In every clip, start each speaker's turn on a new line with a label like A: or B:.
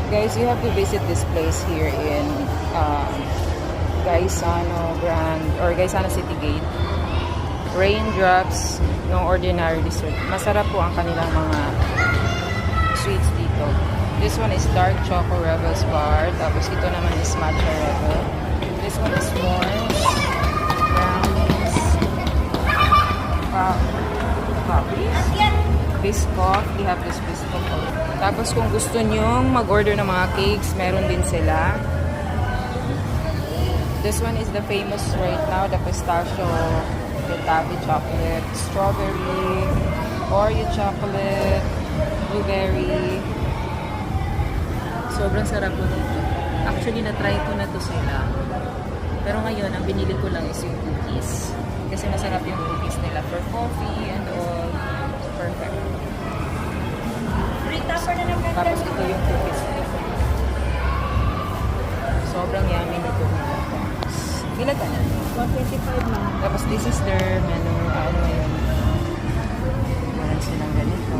A: Guys, you have to visit this place here in Gaisano Grand or Gaisano City Gate. Raindrops, yung ordinary dessert. Masarap po ang kanilang mga sweets dito. This one is dark choco rebels bar. Tapos ito naman is matcha rebel. This one is s'mores, brownies, coffees, biscoff. We have this biscoff. Tapos kung gusto nyong mag-order ng mga cakes, meron din sila. This one is the famous right now, the pistachio, the taffy chocolate, strawberry, Oreo chocolate, blueberry. Sobrang sarap po dito. Actually, na-try ko na to sila. Pero ngayon, ang binili ko lang is yung cookies. Kasi masarap yung cookies nila for coffee and all. Perfect. Tapos ito yung cookies nila. Sobrang yummy nito. Ilan ka na?
B: 125 na.
A: Tapos this is their menu. Ano yun? Meron silang ganito.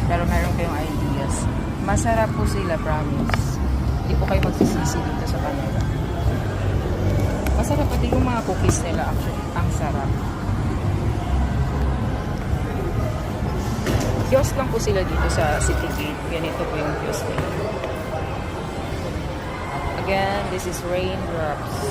A: Pero meron kayong ideas. Masarap po sila, promise. Hindi po kayo magsisisi dito sa kanila. Masarap pati yung mga cookies nila actually. Ang sarap. Kiosk lang po sila dito sa City Gate. Ganito po yung kiosk nila. Again, this is Raindrops.